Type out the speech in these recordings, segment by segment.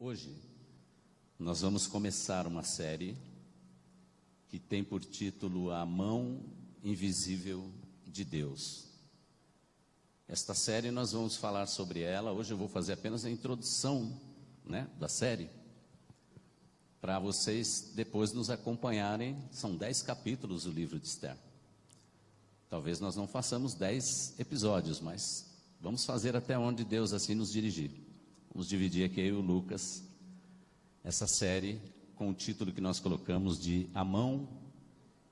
Hoje nós vamos começar uma série que tem por título A Mão Invisível de Deus. Esta série nós vamos falar sobre ela. Hoje eu vou fazer apenas a introdução, da série, para vocês depois nos acompanharem. São 10 capítulos do livro de Esther. Talvez nós não façamos 10 episódios, mas vamos fazer até onde Deus assim nos dirigir. Vamos dividir aqui, eu e o Lucas, essa série com o título que nós colocamos de A Mão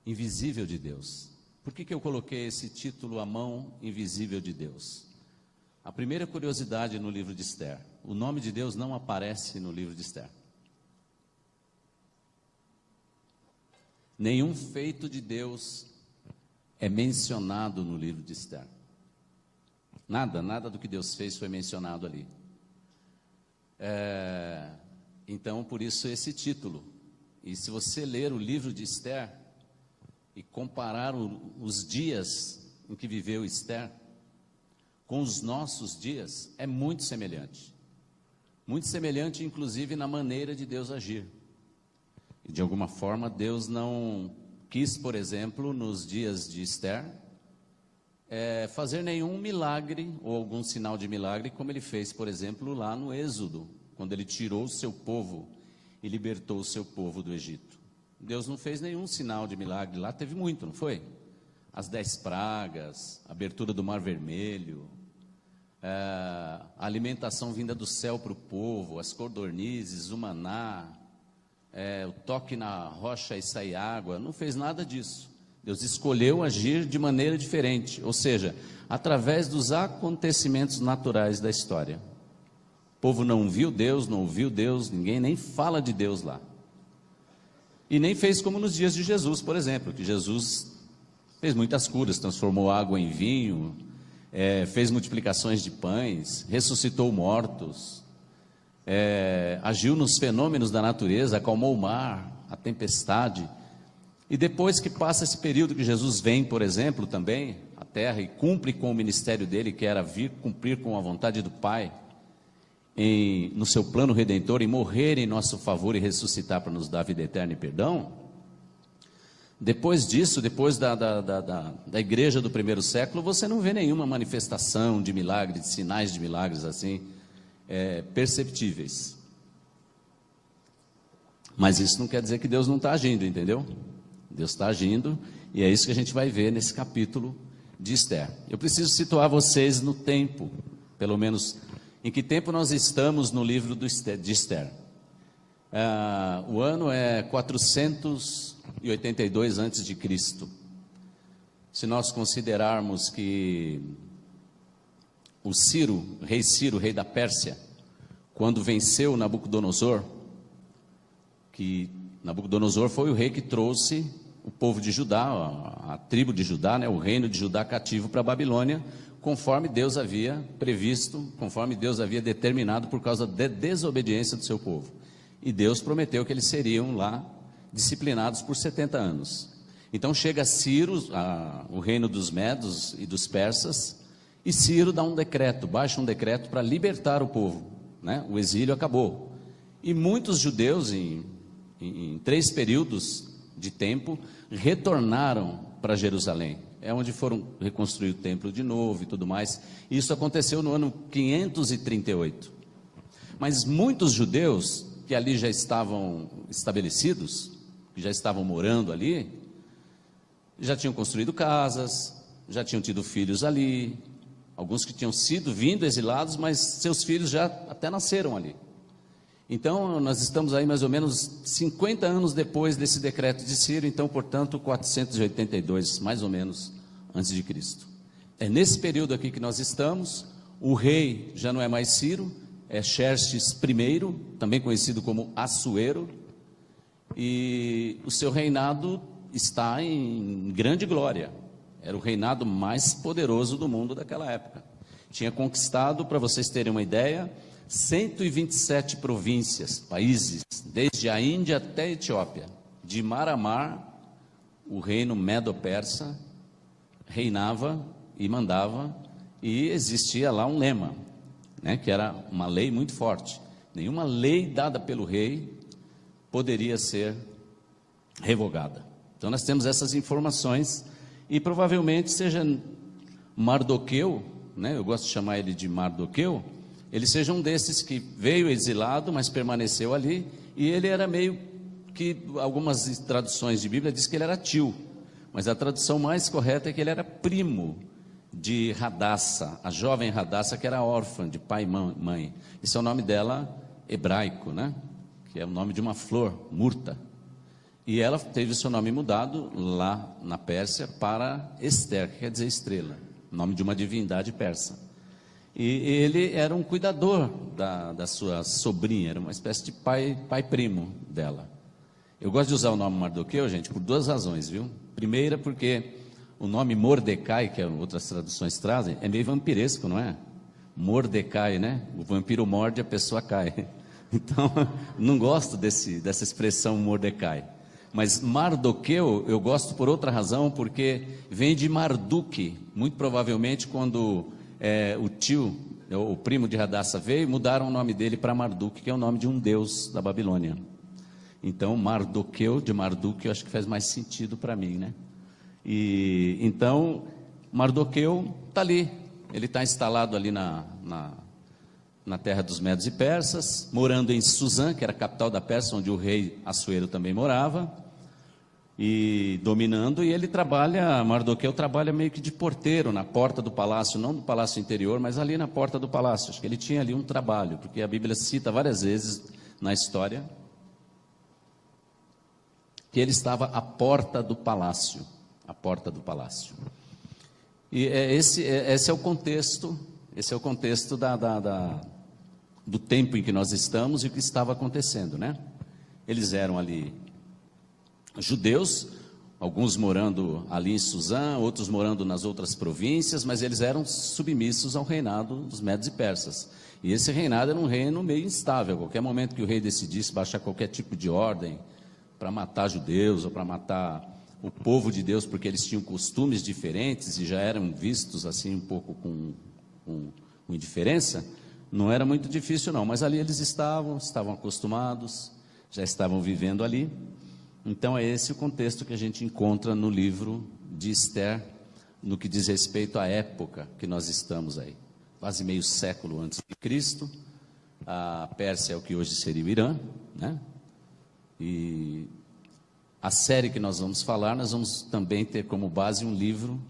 Invisível de Deus. Por que eu coloquei esse título, A Mão Invisível de Deus? A primeira curiosidade no livro de Esther: o nome de Deus não aparece no livro de Esther. Nenhum feito de Deus é mencionado no livro de Esther. Nada do que Deus fez foi mencionado ali. Então, por isso esse título. E se você ler o livro de Esther e comparar os dias em que viveu Esther com os nossos dias, é muito semelhante. Muito semelhante, inclusive, na maneira de Deus agir. E de alguma forma, Deus não quis, por exemplo, nos dias de Esther, fazer nenhum milagre ou algum sinal de milagre, como ele fez, por exemplo, lá no Êxodo, quando ele tirou o seu povo e libertou o seu povo do Egito. Deus não fez nenhum sinal de milagre lá, teve muito, não foi? As 10 pragas, a abertura do Mar Vermelho, a alimentação vinda do céu para o povo, as codornizes, o maná, o toque na rocha e sair água. Não fez nada disso. Deus escolheu agir de maneira diferente, ou seja, através dos acontecimentos naturais da história. O povo não viu Deus, não ouviu Deus, ninguém nem fala de Deus lá. E nem fez como nos dias de Jesus, por exemplo, que Jesus fez muitas curas, transformou água em vinho, fez multiplicações de pães, ressuscitou mortos, agiu nos fenômenos da natureza, acalmou o mar, a tempestade. E depois que passa esse período que Jesus vem, por exemplo, também à terra e cumpre com o ministério dele, que era vir cumprir com a vontade do Pai, no seu plano redentor, e morrer em nosso favor e ressuscitar para nos dar vida eterna e perdão. Depois disso, depois da igreja do primeiro século, você não vê nenhuma manifestação de milagre, de sinais de milagres assim, perceptíveis. Mas isso não quer dizer que Deus não está agindo, entendeu? Deus está agindo, e é isso que a gente vai ver nesse capítulo de Esther. Eu preciso situar vocês no tempo, pelo menos em que tempo nós estamos no livro de Esther. O ano é 482 a.C. Se nós considerarmos que o rei Ciro, rei da Pérsia, quando venceu Nabucodonosor, que Nabucodonosor foi o rei que trouxe o povo de Judá, a tribo de Judá, o reino de Judá cativo para a Babilônia, conforme Deus havia previsto, conforme Deus havia determinado por causa da desobediência do seu povo. E Deus prometeu que eles seriam lá disciplinados por 70 anos. Então chega Ciro, o reino dos Medos e dos Persas, e Ciro dá um decreto, baixa um decreto para libertar o povo, O exílio acabou. E muitos judeus, em 3 períodos de tempo, retornaram para Jerusalém. É onde foram reconstruir o templo de novo e tudo mais. Isso aconteceu no ano 538. Mas muitos judeus que ali já estavam estabelecidos, que já estavam morando ali, já tinham construído casas, já tinham tido filhos ali, alguns que tinham vindo exilados, mas seus filhos já até nasceram ali. Então, nós estamos aí mais ou menos 50 anos depois desse decreto de Ciro, então, portanto, 482, mais ou menos, antes de Cristo. É nesse período aqui que nós estamos. O rei já não é mais Ciro, é Xerxes I, também conhecido como Assuero, e o seu reinado está em grande glória. Era o reinado mais poderoso do mundo daquela época. Tinha conquistado, para vocês terem uma ideia, 127 províncias, países, desde a Índia até a Etiópia. De mar a mar, o reino medo-persa reinava e mandava, e existia lá um lema, que era uma lei muito forte, Nenhuma lei dada pelo rei poderia ser revogada. Então nós temos essas informações, e provavelmente seja Mardoqueu, né, eu gosto de chamar ele de Mardoqueu, ele seja um desses que veio exilado, mas permaneceu ali, e ele era meio que, algumas traduções de Bíblia diz que ele era tio, mas a tradução mais correta é que ele era primo de Radassa, a jovem Radassa, que era órfã de pai e mãe. Esse é o nome dela hebraico, né, que é o nome de uma flor, murta. E ela teve o seu nome mudado lá na Pérsia para Esther, que quer dizer estrela, nome de uma divindade persa. E ele era um cuidador da sua sobrinha, era uma espécie de pai primo dela. Eu gosto de usar o nome Mardoqueu, gente, por duas razões, viu? Primeira, porque o nome Mordecai, que outras traduções trazem, é meio vampiresco, não é? Mordecai, né? O vampiro morde, a pessoa cai. Então, não gosto dessa expressão Mordecai. Mas Mardoqueu eu gosto por outra razão, porque vem de Marduk. Muito provavelmente quando o tio, o primo de Radassa veio, mudaram o nome dele para Marduk, que é o nome de um deus da Babilônia. Então Mardoqueu de Marduk eu acho que faz mais sentido para mim, né? E então Mardoqueu está ali, ele está instalado ali na terra dos Medos e Persas, morando em Suzã, que era a capital da Pérsia, onde o rei Assuero também morava, e dominando. E ele trabalha, Mardoqueu trabalha meio que de porteiro na porta do palácio, não do palácio interior, mas ali na porta do palácio. Acho que ele tinha ali um trabalho, porque a Bíblia cita várias vezes na história que ele estava à porta do palácio, à porta do palácio. E esse é o contexto, do tempo em que nós estamos e o que estava acontecendo, né? Eles eram ali judeus, alguns morando ali em Suzã, outros morando nas outras províncias, mas eles eram submissos ao reinado dos Medos e Persas. E esse reinado era um reino meio instável. A qualquer momento que o rei decidisse baixar qualquer tipo de ordem para matar judeus ou para matar o povo de Deus, porque eles tinham costumes diferentes e já eram vistos assim um pouco com indiferença, não era muito difícil não, mas ali eles estavam acostumados, já estavam vivendo ali. Então é esse o contexto que a gente encontra no livro de Esther, no que diz respeito à época que nós estamos aí, quase meio século antes de Cristo. A Pérsia é o que hoje seria o Irã, né? E a série que nós vamos falar, nós vamos também ter como base um livro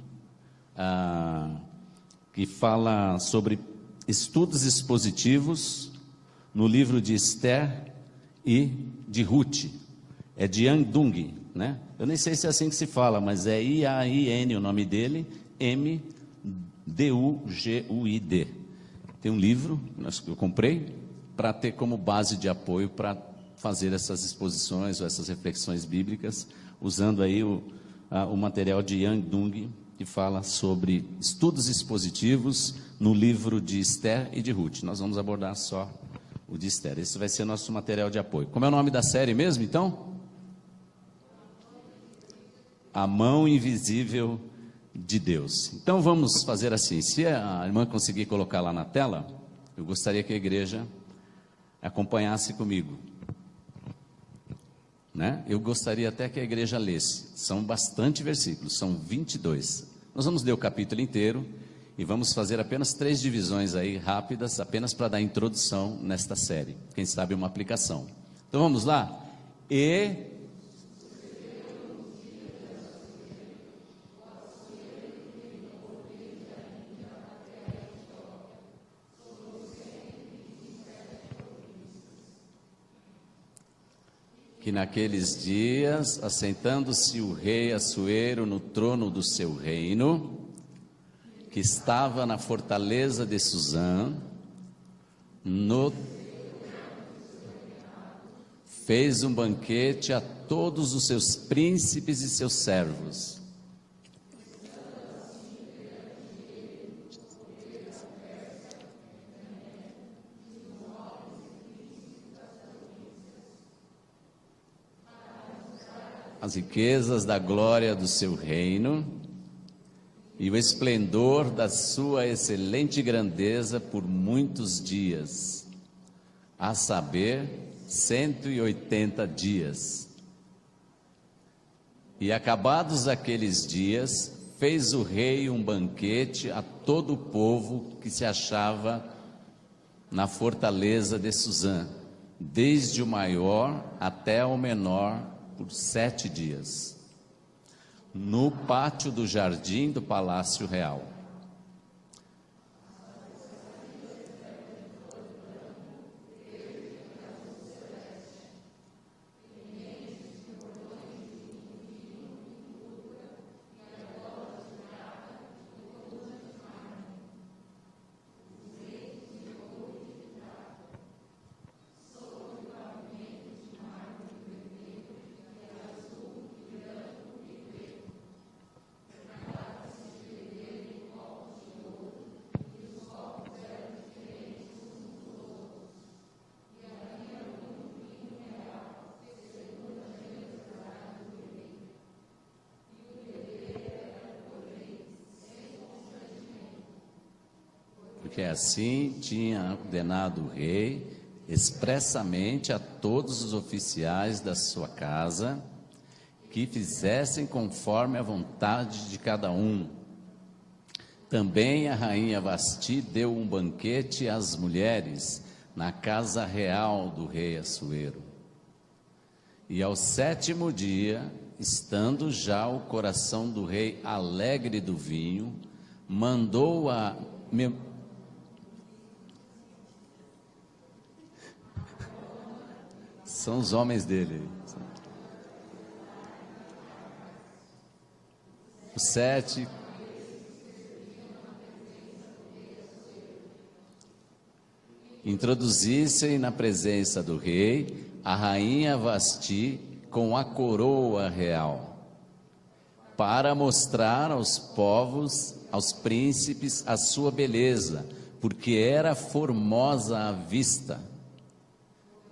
que fala sobre estudos expositivos no livro de Esther e de Ruth. É de Yang Dung, né? Eu nem sei se é assim que se fala, mas é I-A-I-N o nome dele, M-D-U-G-U-I-D. Tem um livro que eu comprei para ter como base de apoio para fazer essas exposições ou essas reflexões bíblicas, usando aí o material de Yang Dung, que fala sobre estudos expositivos no livro de Esther e de Ruth. Nós vamos abordar só o de Esther. Esse vai ser nosso material de apoio. Como é o nome da série mesmo, então? A Mão Invisível de Deus. Então vamos fazer assim, se a irmã conseguir colocar lá na tela, eu gostaria que a igreja acompanhasse comigo, né? Eu gostaria até que a igreja lesse, são bastante versículos, são 22, nós vamos ler o capítulo inteiro, e vamos fazer apenas 3 divisões aí, rápidas, apenas para dar introdução nesta série, quem sabe uma aplicação. Então vamos lá? Que naqueles dias, assentando-se o rei Assuero no trono do seu reino, que estava na fortaleza de Suzã, fez um banquete a todos os seus príncipes e seus servos. As riquezas da glória do seu reino e o esplendor da sua excelente grandeza por muitos dias. a saber, 180 dias. E acabados aqueles dias, fez o rei um banquete a todo o povo que se achava na fortaleza de Suzã, desde o maior até o menor, por 7 dias, no pátio do jardim do Palácio Real. Porque assim tinha ordenado o rei expressamente a todos os oficiais da sua casa que fizessem conforme a vontade de cada um. Também a rainha Vasti deu um banquete às mulheres na casa real do rei Assuero. E ao 7º dia, estando já o coração do rei alegre do vinho, mandou são os homens dele. O 7. Introduzissem na presença do rei a rainha Vasti com a coroa real, para mostrar aos povos, aos príncipes, a sua beleza, porque era formosa à vista.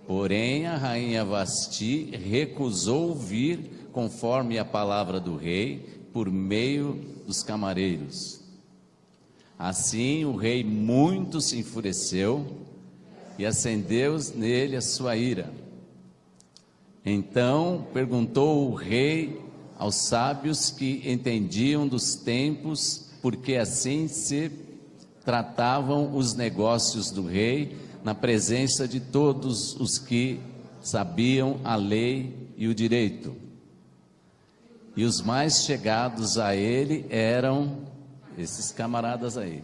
Porém, a rainha Vasti recusou vir conforme a palavra do rei, por meio dos camareiros. Assim, o rei muito se enfureceu e acendeu nele a sua ira. Então, perguntou o rei aos sábios que entendiam dos tempos, porque assim se tratavam os negócios do rei, na presença de todos os que sabiam a lei e o direito. E os mais chegados a ele eram esses camaradas aí.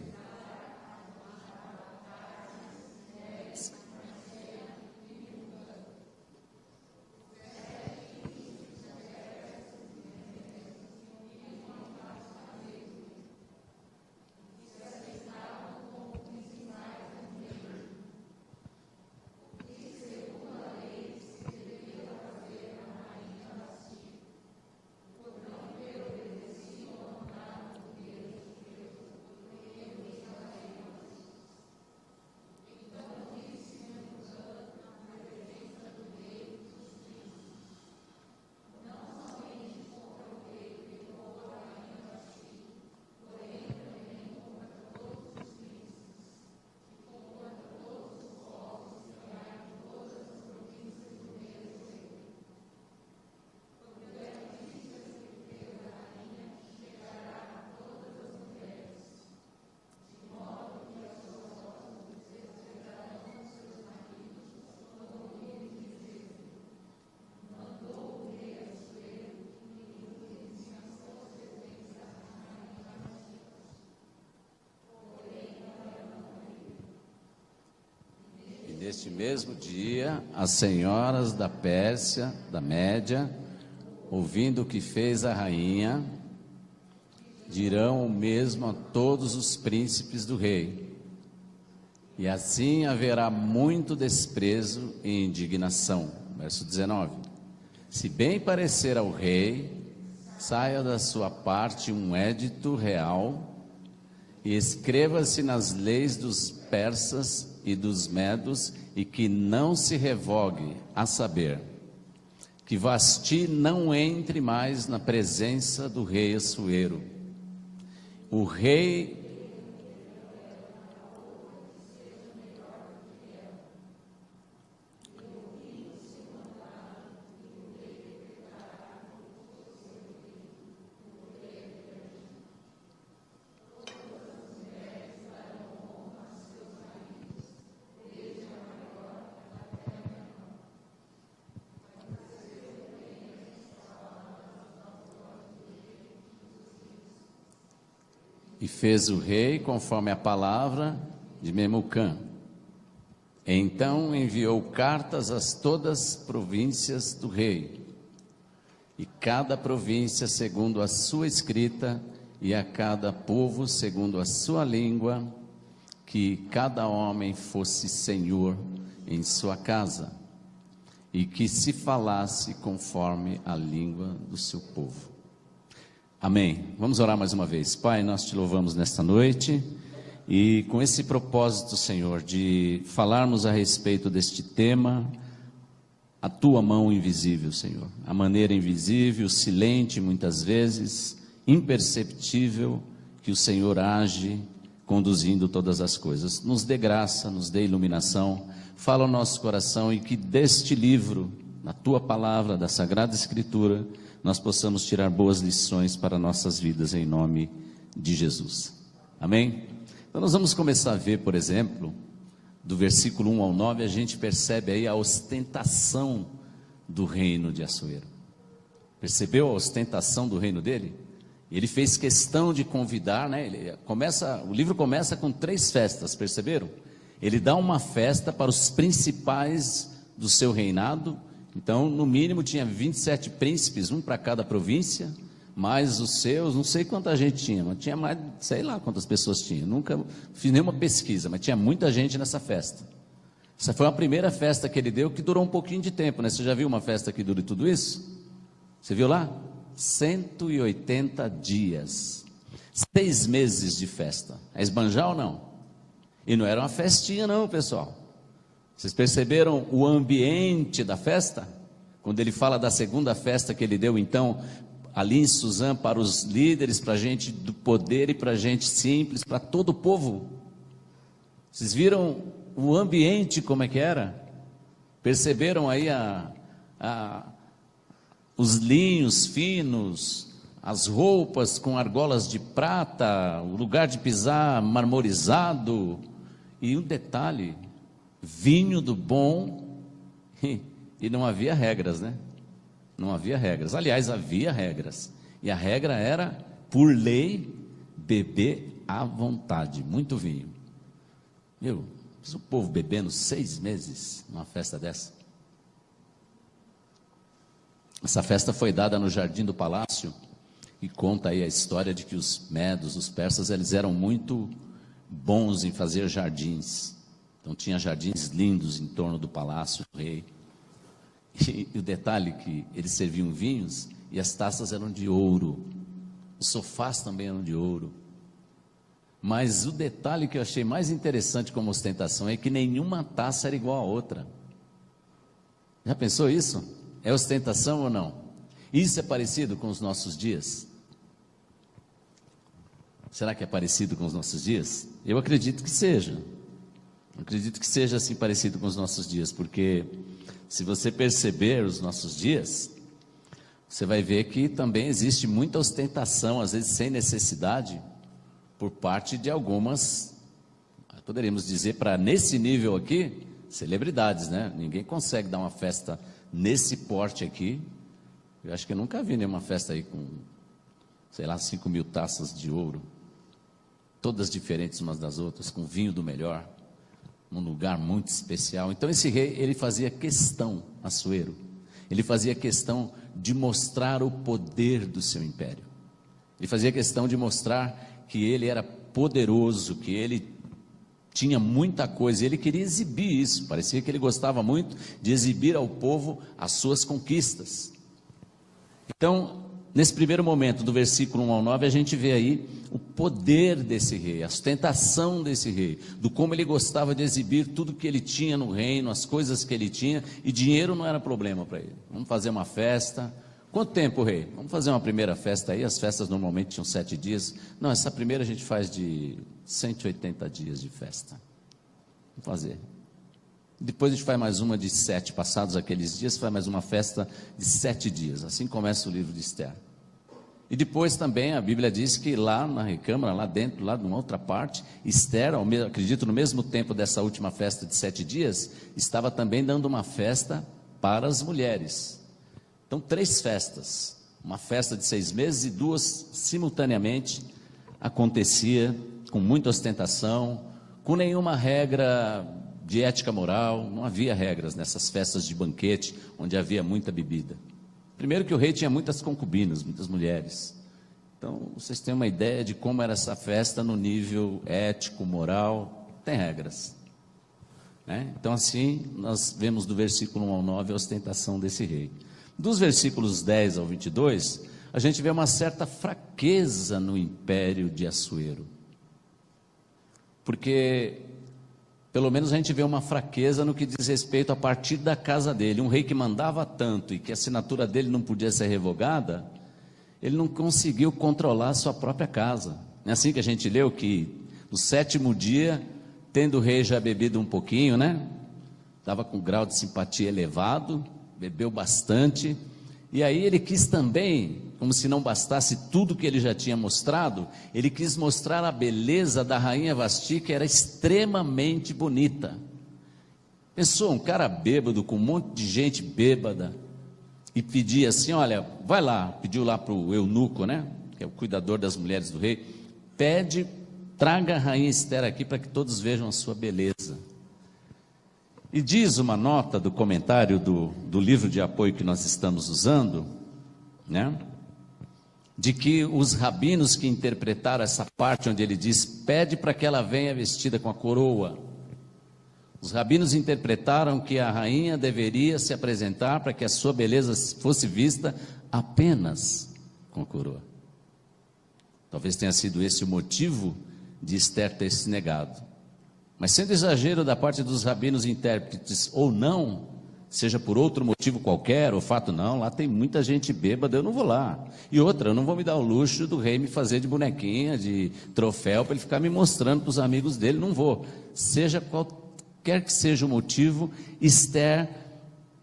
Neste mesmo dia, as senhoras da Pérsia, da Média, ouvindo o que fez a rainha, dirão o mesmo a todos os príncipes do rei. E assim haverá muito desprezo e indignação. Verso 19. Se bem parecer ao rei, saia da sua parte um édito real e escreva-se nas leis dos persas e dos medos, e que não se revogue, a saber, que Vasti não entre mais na presença do rei Assuero. O rei E fez o rei conforme a palavra de Memucã. Então enviou cartas a todas as províncias do rei, e cada província segundo a sua escrita, e a cada povo segundo a sua língua, que cada homem fosse senhor em sua casa, e que se falasse conforme a língua do seu povo. Amém. Vamos orar mais uma vez. Pai, nós te louvamos nesta noite, e com esse propósito, Senhor, de falarmos a respeito deste tema, a tua mão invisível, Senhor, a maneira invisível, silente muitas vezes, imperceptível, que o Senhor age conduzindo todas as coisas. Nos dê graça, nos dê iluminação, fala ao nosso coração, e que deste livro, na tua palavra, da Sagrada Escritura, nós possamos tirar boas lições para nossas vidas, em nome de Jesus. Amém? Então nós vamos começar a ver, por exemplo, do versículo 1 ao 9, a gente percebe aí a ostentação do reino de Assuero. Percebeu a ostentação do reino dele? Ele fez questão de convidar, né? O livro começa com 3 festas, perceberam? Ele dá uma festa para os principais do seu reinado. Então, no mínimo, tinha 27 príncipes, um para cada província, mais os seus, não sei quanta gente tinha, mas tinha mais, sei lá quantas pessoas tinha, nunca fiz nenhuma pesquisa, mas tinha muita gente nessa festa. Essa foi a primeira festa que ele deu, que durou um pouquinho de tempo, né? Você já viu uma festa que dure tudo isso? Você viu lá? 180 dias, 6 meses de festa. É esbanjar ou não? E não era uma festinha não, pessoal. Vocês perceberam o ambiente da festa? Quando ele fala da segunda festa que ele deu, então, ali em Suzã, para os líderes, para a gente do poder e para a gente simples, para todo o povo. Vocês viram o ambiente como é que era? Perceberam aí os linhos finos, as roupas com argolas de prata, o lugar de pisar marmorizado, e um detalhe, vinho do bom, e não havia regras, né? Não havia regras. Aliás, havia regras, e a regra era, por lei, beber à vontade, muito vinho. Viu? O povo bebendo 6 meses numa festa dessa. Essa festa foi dada no jardim do palácio, e conta aí a história de que os medos, os persas, eles eram muito bons em fazer jardins. Então tinha jardins lindos em torno do palácio do rei. E o detalhe que eles serviam vinhos, e as taças eram de ouro, os sofás também eram de ouro. Mas o detalhe que eu achei mais interessante como ostentação é que nenhuma taça era igual a outra. Já pensou isso? É ostentação ou não? Isso é parecido com os nossos dias? Será que é parecido com os nossos dias? Eu acredito que seja. Acredito que seja assim parecido com os nossos dias, porque se você perceber os nossos dias, você vai ver que também existe muita ostentação, às vezes sem necessidade, por parte de algumas, poderíamos dizer, para nesse nível aqui, celebridades, né? Ninguém consegue dar uma festa nesse porte aqui. Eu acho que eu nunca vi nenhuma festa aí com, sei lá, 5.000 taças de ouro, todas diferentes umas das outras, com vinho do melhor, num lugar muito especial. Então esse rei, ele fazia questão, Assuero, ele fazia questão de mostrar o poder do seu império. Ele fazia questão de mostrar que ele era poderoso, que ele tinha muita coisa, e ele queria exibir isso. Parecia que ele gostava muito de exibir ao povo as suas conquistas. Então, nesse primeiro momento, do versículo 1 ao 9, a gente vê aí o poder desse rei, a ostentação desse rei, do como ele gostava de exibir tudo que ele tinha no reino, as coisas que ele tinha, e dinheiro não era problema para ele. Vamos fazer uma festa. Quanto tempo, rei? Vamos fazer uma primeira festa aí. As festas normalmente tinham 7 dias. Não, essa primeira a gente faz de 180 dias de festa. Vamos fazer. Depois a gente faz mais uma de 7, passados aqueles dias, faz mais uma festa de 7 dias. Assim começa o livro de Esther. E depois também a Bíblia diz que lá na recâmara, lá dentro, lá numa outra parte, Esther, acredito no mesmo tempo dessa última festa de 7 dias, estava também dando uma festa para as mulheres. Então 3 festas, uma festa de 6 meses e 2 simultaneamente acontecia com muita ostentação, com nenhuma regra de ética moral. Não havia regras nessas festas de banquete, onde havia muita bebida. Primeiro que o rei tinha muitas concubinas, muitas mulheres. Então, vocês têm uma ideia de como era essa festa no nível ético, moral. Tem regras, né? Então, assim, nós vemos do versículo 1 ao 9 a ostentação desse rei. Dos versículos 10 ao 22, a gente vê uma certa fraqueza no império de Assuero. Porque, pelo menos a gente vê uma fraqueza no que diz respeito a partir da casa dele. Um rei que mandava tanto e que a assinatura dele não podia ser revogada, ele não conseguiu controlar a sua própria casa. É assim que a gente leu que no 7º dia, tendo o rei já bebido um pouquinho, né? Estava com um grau de simpatia elevado, bebeu bastante, e aí ele quis também, como se não bastasse tudo que ele já tinha mostrado, ele quis mostrar a beleza da rainha Vasti, que era extremamente bonita. Pensou, um cara bêbado, com um monte de gente bêbada, e pedia assim, olha, vai lá, pediu lá para o eunuco, né, que é o cuidador das mulheres do rei, pede, traga a rainha Esther aqui para que todos vejam a sua beleza. E diz uma nota do comentário do livro de apoio que nós estamos usando, né, de que os rabinos que interpretaram essa parte onde ele diz, pede para que ela venha vestida com a coroa, os rabinos interpretaram que a rainha deveria se apresentar para que a sua beleza fosse vista apenas com a coroa. Talvez tenha sido esse o motivo de Esther ter se negado. Mas sendo exagero da parte dos rabinos intérpretes ou não, seja por outro motivo qualquer, o fato não, lá tem muita gente bêbada, eu não vou lá. E outra, eu não vou me dar o luxo do rei me fazer de bonequinha, de troféu, para ele ficar me mostrando para os amigos dele, não vou. Seja qualquer que seja o motivo, Esther,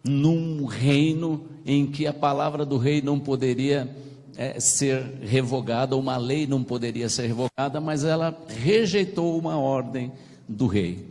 num reino em que a palavra do rei não poderia ser revogada, uma lei não poderia ser revogada, mas ela rejeitou uma ordem do rei,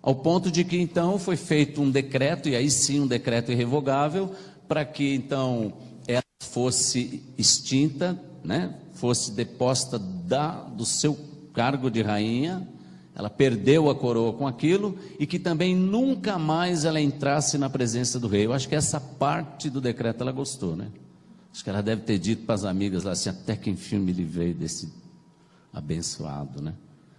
ao ponto de que então foi feito um decreto, e aí sim um decreto irrevogável, para que então ela fosse extinta, né, fosse deposta do seu cargo de rainha, ela perdeu a coroa com aquilo, e que também nunca mais ela entrasse na presença do rei. Eu acho que essa parte do decreto ela gostou, né? Acho que ela deve ter dito para as amigas lá assim, até que enfim me livrei desse abençoado, né?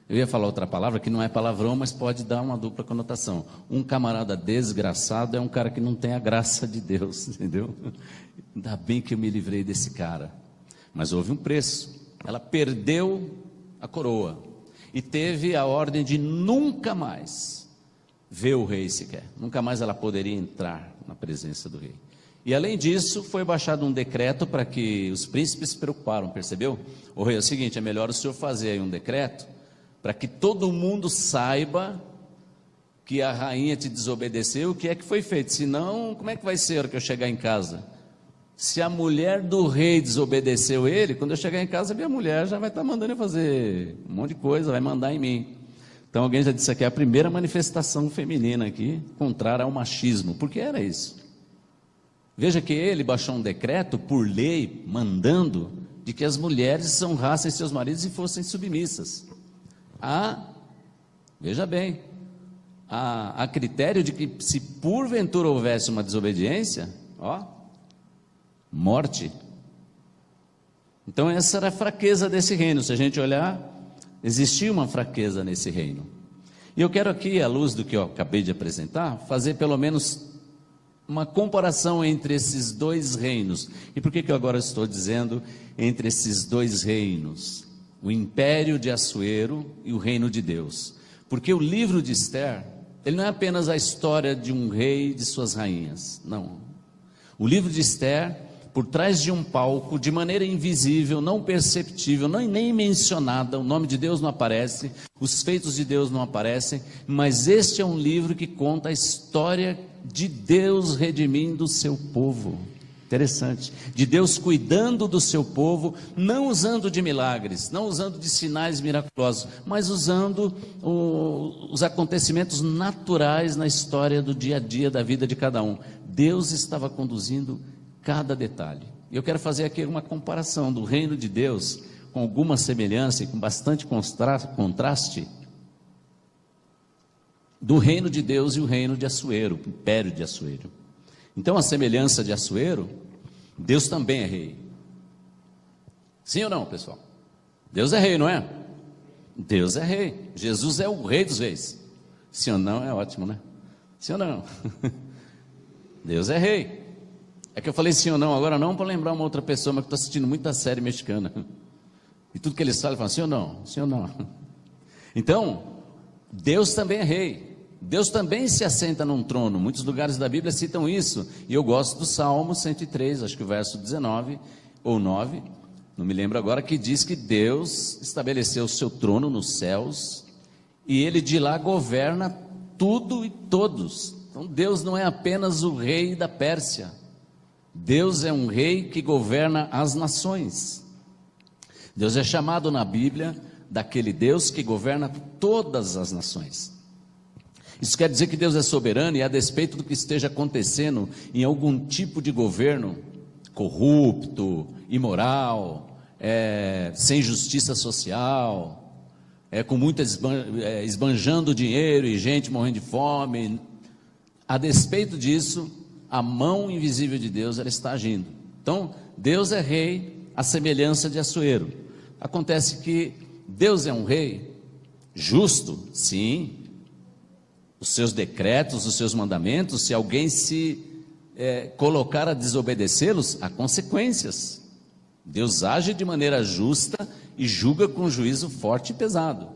Eu ia falar outra palavra que não é palavrão, mas pode dar uma dupla conotação. Um camarada desgraçado é um cara que não tem a graça de Deus, entendeu? Ainda bem que eu me livrei desse cara. Mas houve um preço. Ela perdeu a coroa e teve a ordem de nunca mais ver o rei sequer. Nunca mais ela poderia entrar na presença do rei. E além disso, foi baixado um decreto para que os príncipes se preocuparam, percebeu? O rei, é o seguinte, é melhor o senhor fazer aí um decreto para que todo mundo saiba que a rainha te desobedeceu, o que é que foi feito, senão, como é que vai ser a hora que eu chegar em casa? Se a mulher do rei desobedeceu ele, quando eu chegar em casa, minha mulher já vai estar mandando eu fazer um monte de coisa, vai mandar em mim. Então alguém já disse aqui, é a primeira manifestação feminina aqui, contrária ao machismo, porque era isso. Veja que ele baixou um decreto por lei, mandando, de que as mulheres honrassem seus maridos e fossem submissas. Veja bem, a critério de que se porventura houvesse uma desobediência, morte. Então essa era a fraqueza desse reino. Se a gente olhar, existia uma fraqueza nesse reino. E eu quero aqui, à luz do que eu acabei de apresentar, fazer pelo menos uma comparação entre esses dois reinos. E por que eu agora estou dizendo entre esses dois reinos? O império de Assuero e o reino de Deus. Porque o livro de Esther, ele não é apenas a história de um rei e de suas rainhas, não. O livro de Esther, por trás de um palco, de maneira invisível, não perceptível, nem mencionada, o nome de Deus não aparece, os feitos de Deus não aparecem, mas este é um livro que conta a história de Deus redimindo o seu povo. Interessante, de Deus cuidando do seu povo, não usando de milagres, não usando de sinais miraculosos, mas usando os acontecimentos naturais na história do dia a dia da vida de cada um. Deus estava conduzindo cada detalhe. Eu quero fazer aqui uma comparação do reino de Deus com alguma semelhança e com bastante contraste do reino de Deus e o reino de Assuero, o império de Assuero. Então, a semelhança de Assuero, Deus também é rei. Sim ou não, pessoal? Deus é rei, não é? Deus é rei. Jesus é o rei dos reis. Sim ou não é ótimo, né? Sim ou não? Deus é rei. É que eu falei sim ou não agora não para lembrar uma outra pessoa, mas que está assistindo muita série mexicana. E tudo que eles falam, sim ou não? Sim ou não? Então, Deus também é rei. Deus também se assenta num trono. Muitos lugares da Bíblia citam isso. E eu gosto do Salmo 103, acho que o verso 19 ou 9, não me lembro agora, que diz que Deus estabeleceu o seu trono nos céus e Ele de lá governa tudo e todos. Então Deus não é apenas o rei da Pérsia. Deus é um rei que governa as nações. Deus é chamado na Bíblia daquele Deus que governa todas as nações. Isso quer dizer que Deus é soberano e a despeito do que esteja acontecendo em algum tipo de governo corrupto, imoral, sem justiça social, com muita esbanjando dinheiro e gente morrendo de fome, a despeito disso, a mão invisível de Deus ela está agindo. Então, Deus é rei, à semelhança de Assuero. Acontece que Deus é um rei justo, sim. Os seus decretos, os seus mandamentos, se alguém se colocar a desobedecê-los, há consequências. Deus age de maneira justa e julga com juízo forte e pesado.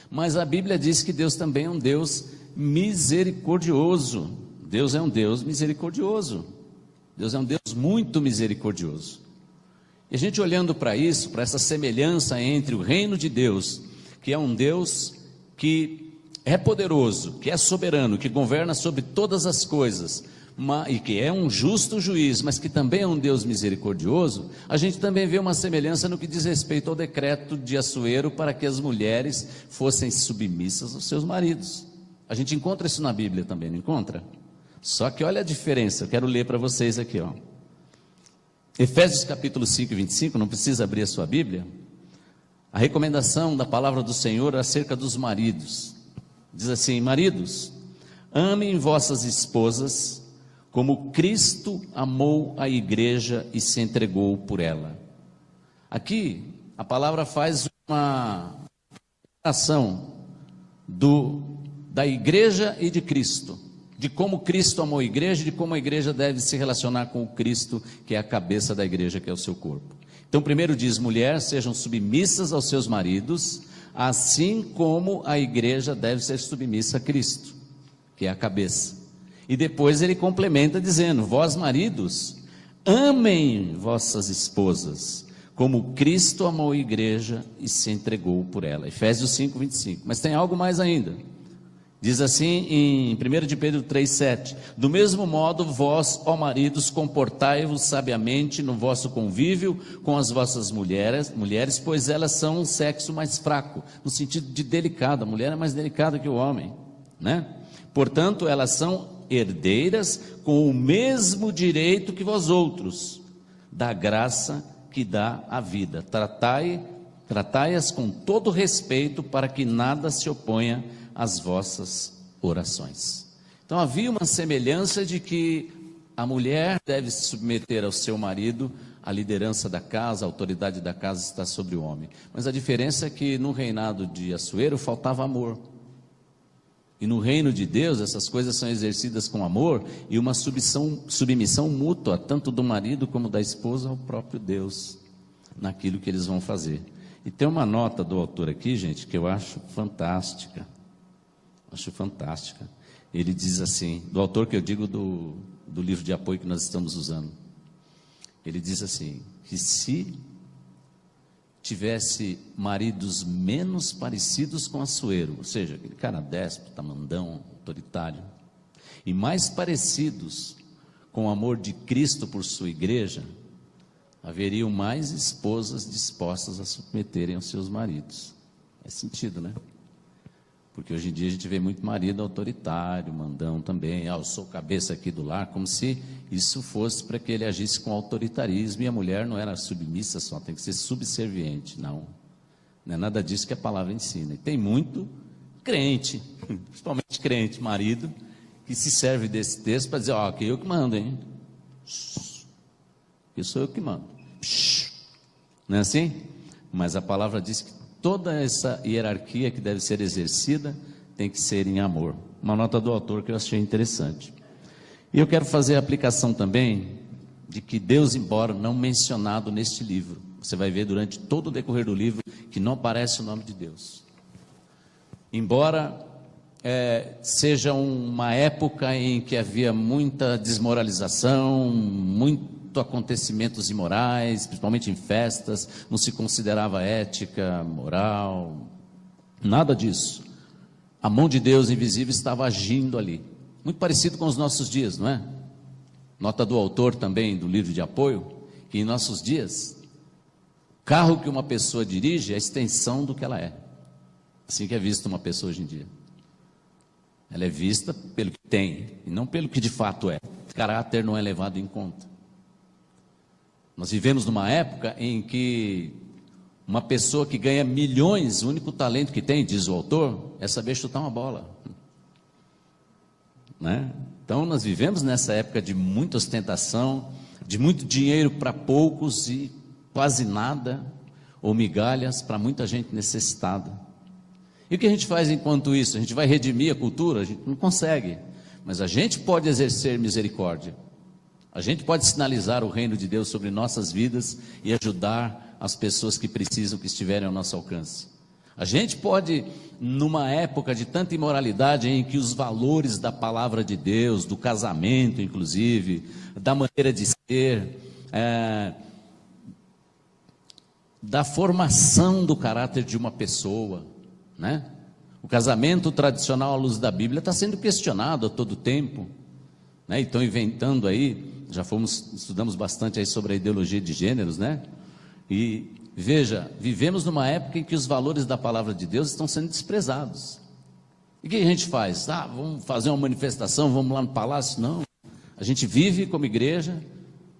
Mas a Bíblia diz que Deus também é um Deus misericordioso. Deus é um Deus misericordioso. Deus é um Deus muito misericordioso. E a gente olhando para isso, para essa semelhança entre o reino de Deus, que é um Deus que é poderoso, que é soberano, que governa sobre todas as coisas, e que é um justo juiz, mas que também é um Deus misericordioso, a gente também vê uma semelhança no que diz respeito ao decreto de Assuero para que as mulheres fossem submissas aos seus maridos. A gente encontra isso na Bíblia também, não encontra? Só que olha a diferença, eu quero ler para vocês aqui, ó. Efésios capítulo 5, 25, não precisa abrir a sua Bíblia. A recomendação da palavra do Senhor acerca dos maridos. Diz assim: maridos, amem vossas esposas como Cristo amou a igreja e se entregou por ela. Aqui a palavra faz uma ação da igreja e de Cristo, de como Cristo amou a igreja e de como a igreja deve se relacionar com o Cristo, que é a cabeça da igreja, que é o seu corpo. Então primeiro diz: mulher, sejam submissas aos seus maridos, assim como a igreja deve ser submissa a Cristo, que é a cabeça. E depois ele complementa dizendo: vós maridos, amem vossas esposas, como Cristo amou a igreja e se entregou por ela. Efésios 5, 25. Mas tem algo mais ainda. Diz assim em 1 de Pedro 3,7: do mesmo modo vós, ó maridos, comportai-vos sabiamente no vosso convívio com as vossas mulheres, pois elas são um sexo mais fraco, no sentido de delicado. A mulher é mais delicada que o homem, né? Portanto, elas são herdeiras com o mesmo direito que vós outros, da graça que dá a vida. Tratai-as com todo respeito, para que nada se oponha as vossas orações. Então havia uma semelhança de que a mulher deve se submeter ao seu marido, a liderança da casa, a autoridade da casa está sobre o homem. Mas a diferença é que no reinado de Assuero faltava amor. E no reino de Deus essas coisas são exercidas com amor e uma submissão mútua, tanto do marido como da esposa ao próprio Deus, naquilo que eles vão fazer. E tem uma nota do autor aqui, gente, que eu acho fantástica. Acho fantástica. Ele diz assim, do autor que eu digo do livro de apoio que nós estamos usando. Ele diz assim, que se tivesse maridos menos parecidos com Assuero, ou seja, aquele cara déspota, mandão, autoritário, e mais parecidos com o amor de Cristo por sua igreja, haveriam mais esposas dispostas a submeterem aos seus maridos. Faz sentido, né? Porque hoje em dia a gente vê muito marido autoritário, mandão também, eu sou cabeça aqui do lar, como se isso fosse para que ele agisse com autoritarismo e a mulher não era submissa só, tem que ser subserviente. Não é nada disso que a palavra ensina. E tem muito crente, principalmente crente, marido, que se serve desse texto para dizer, aqui eu que mando, hein? Que sou eu que mando. Não é assim? Mas a palavra diz que toda essa hierarquia que deve ser exercida tem que ser em amor. Uma nota do autor que eu achei interessante. E eu quero fazer a aplicação também de que Deus, embora não mencionado neste livro, você vai ver durante todo o decorrer do livro que não aparece o nome de Deus. Embora seja uma época em que havia muita desmoralização, muito acontecimentos imorais, principalmente em festas, não se considerava ética, moral, nada disso. A mão de Deus invisível estava agindo ali, muito parecido com os nossos dias, não é? Nota do autor também do livro de apoio, que em nossos dias, o carro que uma pessoa dirige é a extensão do que ela é. Assim que é vista uma pessoa hoje em dia. Ela é vista pelo que tem, e não pelo que de fato é. Caráter não é levado em conta. Nós vivemos numa época em que uma pessoa que ganha milhões, o único talento que tem, diz o autor, é saber chutar uma bola. Né? Então nós vivemos nessa época de muita ostentação, de muito dinheiro para poucos e quase nada, ou migalhas para muita gente necessitada. E o que a gente faz enquanto isso? A gente vai redimir a cultura? A gente não consegue, mas a gente pode exercer misericórdia. A gente pode sinalizar o reino de Deus sobre nossas vidas e ajudar as pessoas que precisam, que estiverem ao nosso alcance. A gente pode, numa época de tanta imoralidade em que os valores da palavra de Deus, do casamento inclusive, da maneira de ser, da formação do caráter de uma pessoa, né? O casamento tradicional à luz da Bíblia está sendo questionado a todo tempo, né? E estão inventando aí, estudamos bastante aí sobre a ideologia de gêneros, né? E veja, vivemos numa época em que os valores da palavra de Deus estão sendo desprezados. E o que a gente faz? Vamos fazer uma manifestação, vamos lá no palácio? Não, a gente vive como igreja,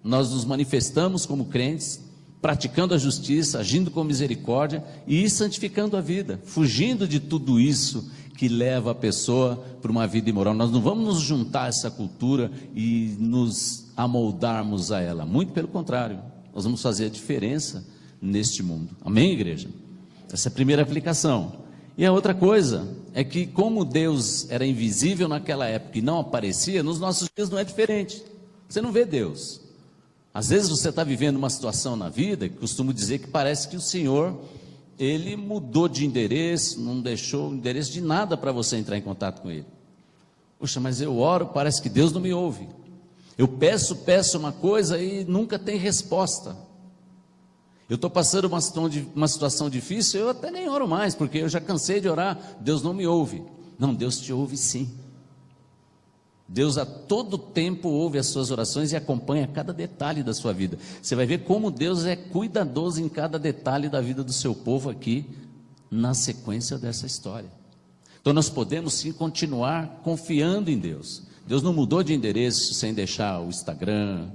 nós nos manifestamos como crentes, praticando a justiça, agindo com misericórdia e santificando a vida, fugindo de tudo isso que leva a pessoa para uma vida imoral. Nós não vamos nos juntar a essa cultura e nos amoldarmos a ela, muito pelo contrário, nós vamos fazer a diferença neste mundo. Amém, igreja? Essa é a primeira aplicação. E a outra coisa é que, como Deus era invisível naquela época e não aparecia, nos nossos dias não é diferente. Você não vê Deus. Às vezes você está vivendo uma situação na vida, que costumo dizer que parece que o Senhor, Ele mudou de endereço, não deixou endereço de nada para você entrar em contato com Ele. Puxa, mas eu oro, parece que Deus não me ouve. Eu peço uma coisa e nunca tem resposta. Eu estou passando uma situação difícil, eu até nem oro mais, porque eu já cansei de orar, Deus não me ouve. Não, Deus te ouve sim. Deus a todo tempo ouve as suas orações e acompanha cada detalhe da sua vida. Você vai ver como Deus é cuidadoso em cada detalhe da vida do seu povo aqui, na sequência dessa história. Então nós podemos sim continuar confiando em Deus. Deus não mudou de endereço sem deixar o Instagram,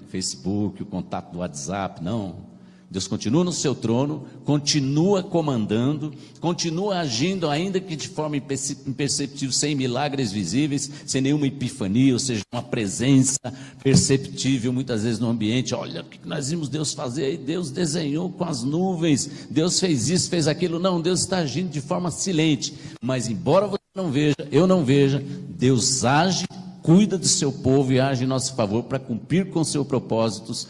Facebook, o contato do WhatsApp, não. Deus continua no seu trono, continua comandando, continua agindo, ainda que de forma imperceptível, sem milagres visíveis, sem nenhuma epifania, ou seja, uma presença perceptível muitas vezes no ambiente. Olha o que nós vimos Deus fazer aí, Deus desenhou com as nuvens, Deus fez isso, fez aquilo. Não, Deus está agindo de forma silente, mas embora você não veja, eu não veja, Deus age, cuida do seu povo e age em nosso favor para cumprir com seus propósitos,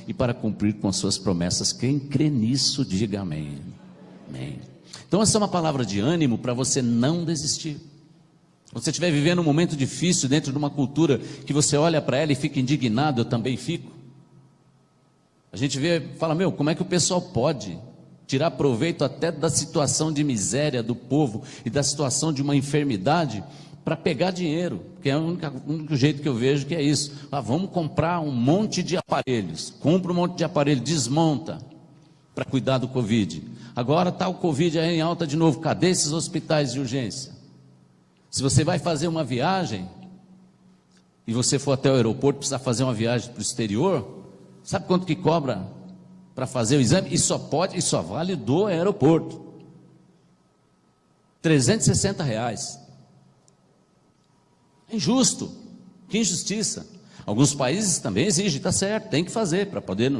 e para cumprir com suas promessas. Quem crê nisso, diga amém. Amém. Então essa é uma palavra de ânimo para você não desistir. Quando você estiver vivendo um momento difícil dentro de uma cultura que você olha para ela e fica indignado, eu também fico. A gente fala, como é que o pessoal pode tirar proveito até da situação de miséria do povo e da situação de uma enfermidade para pegar dinheiro, que é o único jeito que eu vejo que é isso. Vamos comprar um monte de aparelhos, compra um monte de aparelho, desmonta, para cuidar do Covid. Agora está o Covid aí em alta de novo, cadê esses hospitais de urgência? Se você vai fazer uma viagem, e você for até o aeroporto, precisar fazer uma viagem para o exterior, sabe quanto que cobra para fazer o exame? E só vale do aeroporto. R$360. É injusto, que injustiça. Alguns países também exigem, está certo, tem que fazer para poder,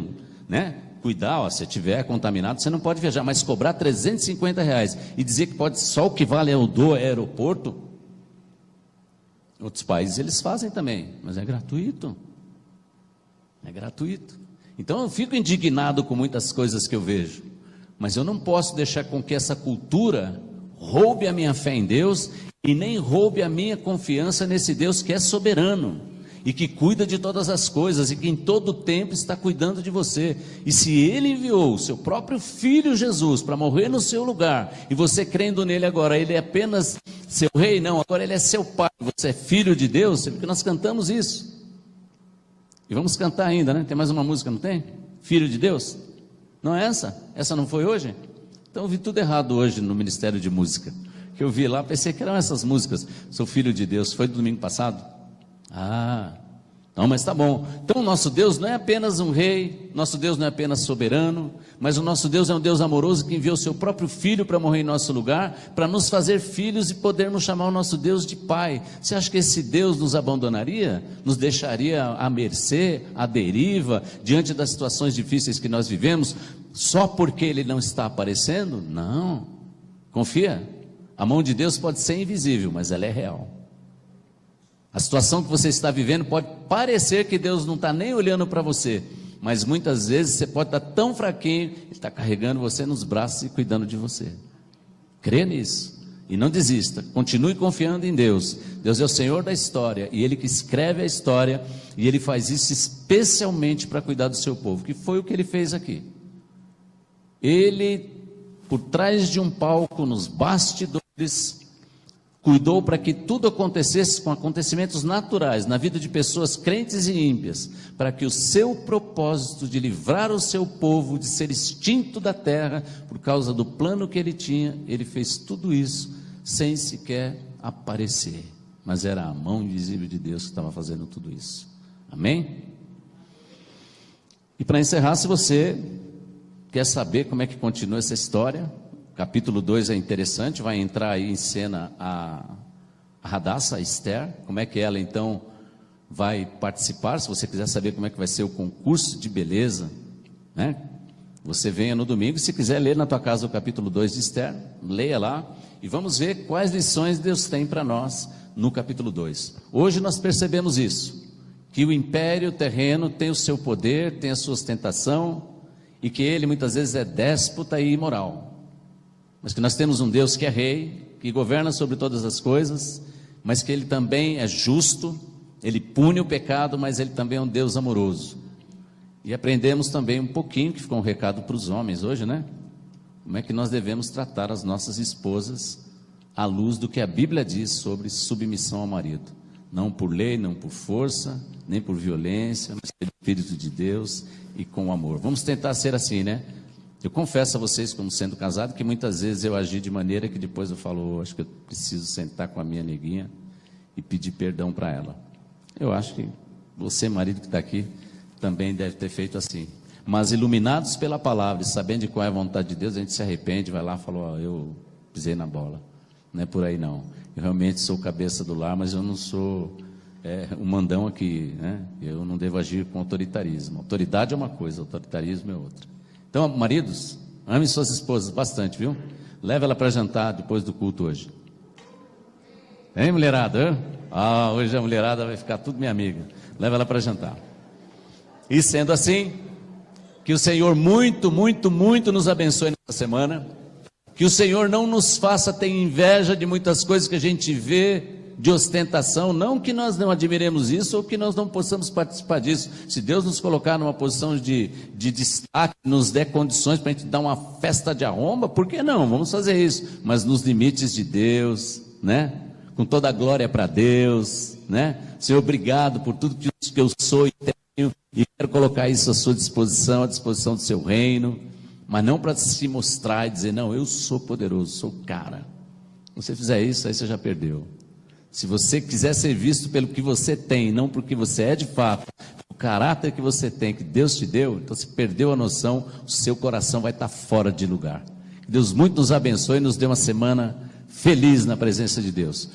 né, cuidar. Ó, se tiver contaminado, você não pode viajar, mas cobrar R$350 e dizer que pode, só o que vale é o do aeroporto. Outros países eles fazem também, mas é gratuito. É gratuito. Então eu fico indignado com muitas coisas que eu vejo, mas eu não posso deixar com que essa cultura roube a minha fé em Deus e nem roube a minha confiança nesse Deus que é soberano e que cuida de todas as coisas e que em todo tempo está cuidando de você. E se Ele enviou o seu próprio Filho Jesus para morrer no seu lugar, e você crendo nele agora, Ele é apenas seu rei? Não, agora Ele é seu pai, você é filho de Deus, porque nós cantamos isso. E vamos cantar ainda, né? Tem mais uma música, não tem? Filho de Deus? Não é essa? Essa não foi hoje? Então eu vi tudo errado hoje no Ministério de Música. Que eu vi lá, pensei que eram essas músicas. Sou filho de Deus. Foi do domingo passado? Ah, não, mas tá bom. Então o nosso Deus não é apenas um rei, nosso Deus não é apenas soberano, mas o nosso Deus é um Deus amoroso que enviou o seu próprio Filho para morrer em nosso lugar, para nos fazer filhos e podermos chamar o nosso Deus de Pai. Você acha que esse Deus nos abandonaria? Nos deixaria à mercê, à deriva, diante das situações difíceis que nós vivemos, só porque Ele não está aparecendo? Não, confia, a mão de Deus pode ser invisível, mas ela é real. A situação que você está vivendo pode parecer que Deus não está nem olhando para você, mas muitas vezes você pode estar tão fraquinho, Ele está carregando você nos braços e cuidando de você. Crê nisso e não desista, continue confiando em Deus. Deus é o Senhor da história e Ele que escreve a história, e Ele faz isso especialmente para cuidar do seu povo, que foi o que Ele fez aqui. Ele, por trás de um palco, nos bastidores, cuidou para que tudo acontecesse com acontecimentos naturais na vida de pessoas crentes e ímpias, para que o seu propósito de livrar o seu povo de ser extinto da terra, por causa do plano que Ele tinha, Ele fez tudo isso sem sequer aparecer, mas era a mão invisível de Deus que estava fazendo tudo isso. Amém? E para encerrar, se você quer saber como é que continua essa história, capítulo 2 é interessante, vai entrar aí em cena a Hadassah, a Esther, como é que ela então vai participar. Se você quiser saber como é que vai ser o concurso de beleza, né? Você venha no domingo, se quiser ler na tua casa o capítulo 2 de Esther, leia lá, e vamos ver quais lições Deus tem para nós no capítulo 2. Hoje nós percebemos isso, que o império terreno tem o seu poder, tem a sua ostentação, e que ele muitas vezes é déspota e imoral, mas que nós temos um Deus que é rei, que governa sobre todas as coisas, mas que Ele também é justo, Ele pune o pecado, mas Ele também é um Deus amoroso. E aprendemos também um pouquinho, que ficou um recado para os homens hoje, né? Como é que nós devemos tratar as nossas esposas à luz do que a Bíblia diz sobre submissão ao marido. Não por lei, não por força, nem por violência, mas pelo Espírito de Deus e com amor. Vamos tentar ser assim, né? Eu confesso a vocês, como sendo casado, que muitas vezes eu agi de maneira que depois eu falo, acho que eu preciso sentar com a minha neguinha e pedir perdão para ela. Eu acho que você, marido que está aqui, também deve ter feito assim. Mas iluminados pela palavra e sabendo de qual é a vontade de Deus, a gente se arrepende, vai lá e fala, eu pisei na bola. Não é por aí não. Eu realmente sou cabeça do lar, mas eu não sou o mandão aqui, né? Eu não devo agir com autoritarismo. Autoridade é uma coisa, autoritarismo é outra. Então, maridos, ame suas esposas bastante, viu? Leva ela para jantar depois do culto hoje. Hein, mulherada? Hoje a mulherada vai ficar tudo minha amiga. Leva ela para jantar. E sendo assim, que o Senhor muito, muito, muito nos abençoe nessa semana. Que o Senhor não nos faça ter inveja de muitas coisas que a gente vê, de ostentação, não que nós não admiremos isso ou que nós não possamos participar disso. Se Deus nos colocar numa posição de destaque, nos der condições para a gente dar uma festa de arromba, por que não? Vamos fazer isso, mas nos limites de Deus, né? Com toda a glória para Deus, né? Senhor, obrigado por tudo que eu sou e tenho, e quero colocar isso à sua disposição, à disposição do seu reino. mas não para se mostrar e dizer, não, eu sou poderoso, sou o cara. Se você fizer isso, aí você já perdeu. Se você quiser ser visto pelo que você tem, não pelo que você é de fato, o caráter que você tem, que Deus te deu, então você perdeu a noção, o seu coração vai estar fora de lugar. Que Deus muito nos abençoe e nos dê uma semana feliz na presença de Deus.